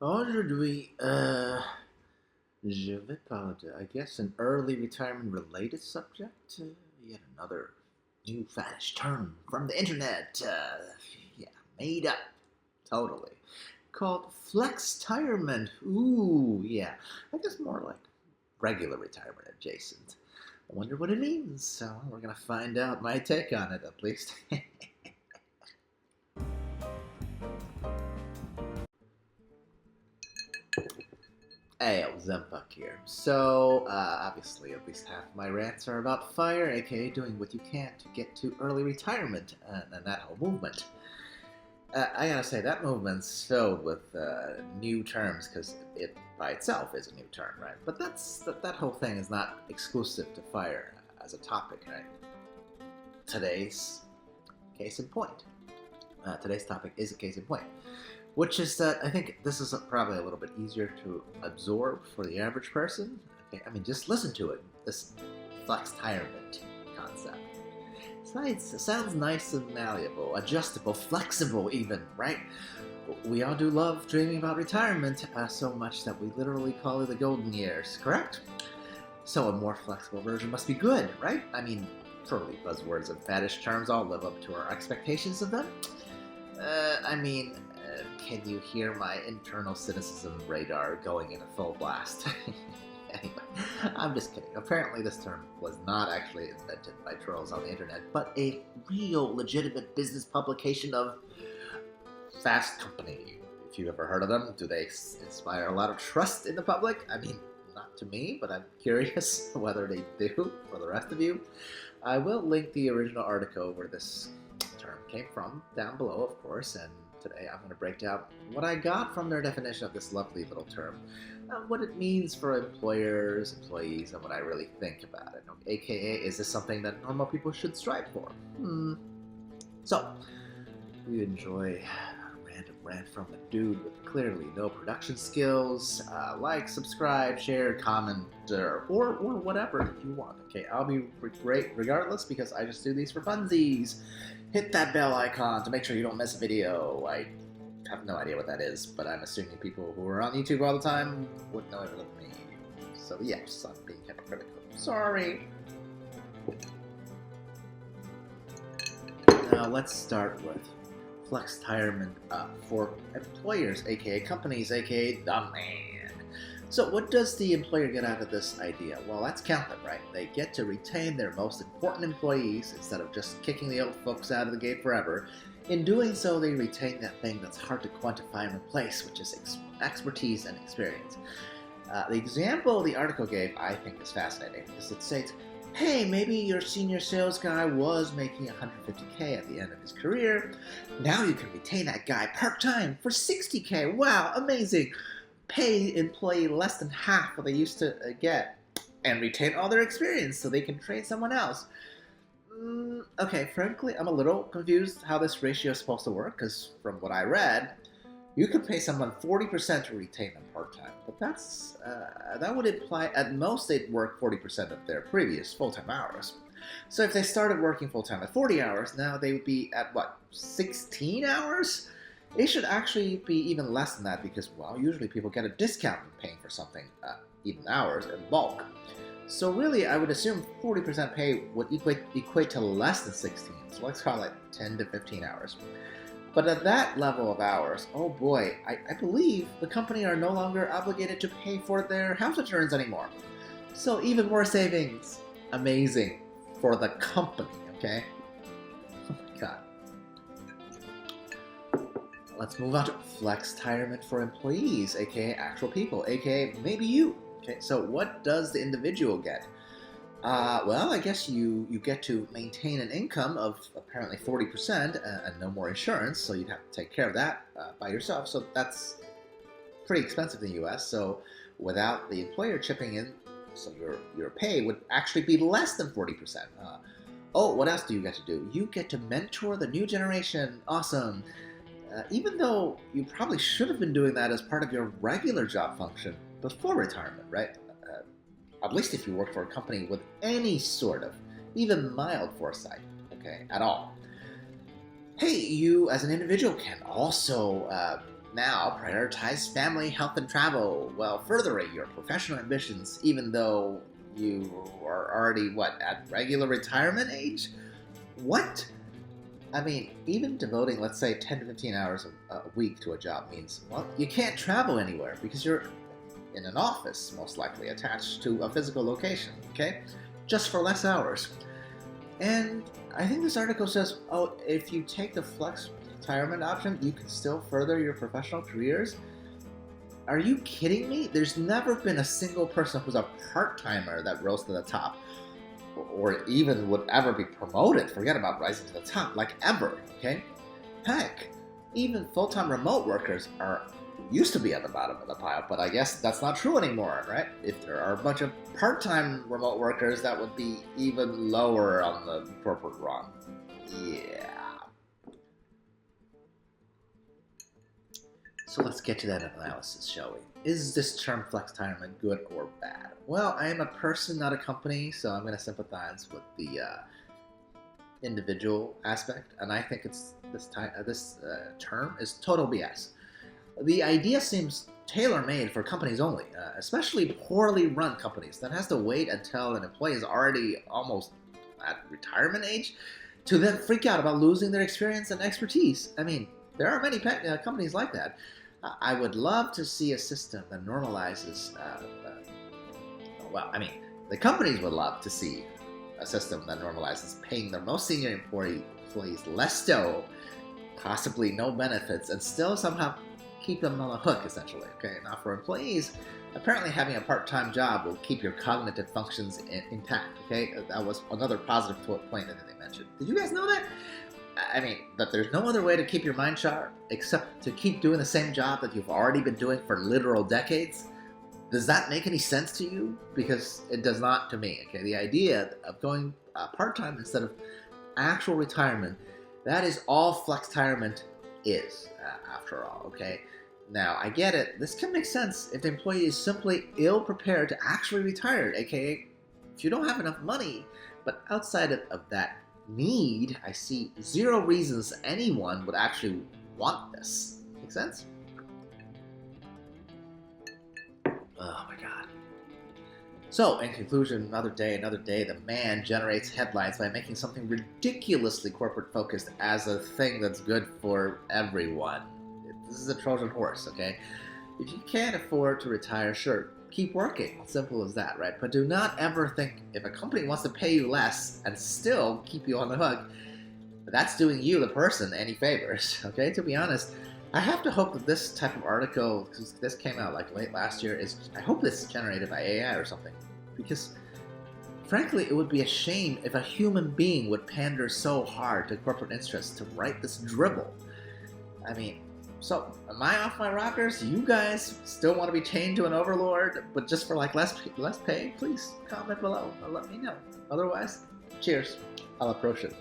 Aujourd'hui, je vais parler de, I guess, an early retirement related subject. Yet another new fetish term from the internet. Yeah, made up. Totally. Called flextirement. Ooh, yeah. I guess more like regular retirement adjacent. I wonder what it means. So we're going to find out my take on it, at least. Hey, Zempuck here. So, obviously, at least half my rants are about FIRE, aka doing what you can to get to early retirement, and that whole movement. I gotta say, that movement's filled with new terms, because it by itself is a new term, right? But that whole thing is not exclusive to FIRE as a topic, right? Today's case in point. Today's topic is a case in point, which is that I think this is probably a little bit easier to absorb for the average person. Okay, I mean, just listen to it. This flextirement concept. It sounds nice and malleable, adjustable, flexible, even, right? We all do love dreaming about retirement so much that we literally call it the golden years, correct? So a more flexible version must be good, right? I mean, totally buzzwords and faddish terms all live up to our expectations of them. Can you hear my internal cynicism radar going in a full blast? Anyway, I'm just kidding. Apparently this term was not actually invented by trolls on the internet, but a real legitimate business publication of Fast Company. If you've ever heard of them, do they inspire a lot of trust in the public? I mean, not to me, but I'm curious whether they do for the rest of you. I will link the original article where this term came from down below, of course, and today I'm going to break down what I got from their definition of this lovely little term, what it means for employers, employees, and what I really think about it. AKA, is this something that normal people should strive for? So, we enjoy a random rant from a dude with clearly no production skills. Like, subscribe, share, comment, or whatever you want. Okay, I'll be great regardless because I just do these for funsies. Hit that bell icon to make sure you don't miss a video. I have no idea what that is, but I'm assuming people who are on YouTube all the time would know it with me. So yes, I'm being hypocritical. Sorry. Now let's start with flextirement for employers, aka companies, aka the man. So what does the employer get out of this idea? Well, let's count them, right? They get to retain their most important employees instead of just kicking the old folks out of the gate forever. In doing so, they retain that thing that's hard to quantify and replace, which is expertise and experience. The example the article gave, I think, is fascinating because it states, hey, maybe your senior sales guy was making $150K at the end of his career. Now you can retain that guy part-time for $60K. Wow, amazing. Pay employee less than half what they used to get and retain all their experience so they can train someone else. Okay, frankly, I'm a little confused how this ratio is supposed to work because from what I read, you could pay someone 40% to retain them part-time, but that would imply at most they'd work 40% of their previous full-time hours. So if they started working full-time at 40 hours, now they would be at what, 16 hours? It should actually be even less than that because, well, usually people get a discount when paying for something, even hours, in bulk. So really, I would assume 40% pay would equate to less than 16, so let's call it 10 to 15 hours. But at that level of hours, oh boy, I believe the company are no longer obligated to pay for their health insurance anymore. So even more savings. Amazing. For the company, okay? Oh my god. Let's move on to flextirement for employees, aka actual people, aka maybe you. Okay, so what does the individual get? Well, I guess you get to maintain an income of apparently 40% and no more insurance, so you'd have to take care of that by yourself. So that's pretty expensive in the US. So without the employer chipping in, so your pay would actually be less than 40%. Oh, what else do you get to do? You get to mentor the new generation. Awesome. Even though you probably should have been doing that as part of your regular job function before retirement, right? At least if you work for a company with any sort of, even mild foresight, okay, at all. Hey, you as an individual can also Now prioritize family, health, and travel while furthering your professional ambitions, even though you are already, at regular retirement age? What? I mean, even devoting, let's say, 10 to 15 hours a week to a job means, well, you can't travel anywhere because you're in an office, most likely attached to a physical location, okay? Just for less hours. And I think this article says, oh, if you take the flex retirement option, you can still further your professional careers? Are you kidding me? There's never been a single person who's a part-timer that rose to the top, or even would ever be promoted. Forget about rising to the top, like ever, okay? Heck, even full-time remote workers used to be at the bottom of the pile, but I guess that's not true anymore, right? If there are a bunch of part-time remote workers, that would be even lower on the corporate rung. Yeah. So let's get to that analysis, shall we? Is this term flextirement good or bad? Well, I am a person, not a company, so I'm going to sympathize with the individual aspect, and I think this term is total BS. The idea seems tailor-made for companies only, especially poorly run companies that has to wait until an employee is already almost at retirement age to then freak out about losing their experience and expertise. I mean, there are many companies like that. I would love to see a system that normalizes, the companies would love to see a system that normalizes paying their most senior employees less dough, possibly no benefits, and still somehow keep them on the hook, essentially. Okay, now for employees, apparently having a part-time job will keep your cognitive functions intact. Okay, that was another positive point that they mentioned. Did you guys know that? I mean, that there's no other way to keep your mind sharp except to keep doing the same job that you've already been doing for literal decades? Does that make any sense to you? Because it does not to me. Okay, the idea of going part-time instead of actual retirement, that is all flextirement is, after all. Okay, now I get it. This can make sense if the employee is simply ill-prepared to actually retire, aka if you don't have enough money. But outside of that need, I see zero reasons anyone would actually want this. Make sense? Oh my god. So, in conclusion, another day, the man generates headlines by making something ridiculously corporate-focused as a thing that's good for everyone. This is a Trojan horse, okay? If you can't afford to retire, sure, keep working. Simple as that, right? But do not ever think if a company wants to pay you less and still keep you on the hook, that's doing you, the person, any favors, okay? To be honest, I have to hope that this type of article, because this came out like late last year, I hope this is generated by AI or something. Because, frankly, it would be a shame if a human being would pander so hard to corporate interests to write this dribble. I mean, so, am I off my rockers? You guys still want to be chained to an overlord, but just for like less pay? Please comment below and let me know. Otherwise, cheers. I'll approach it.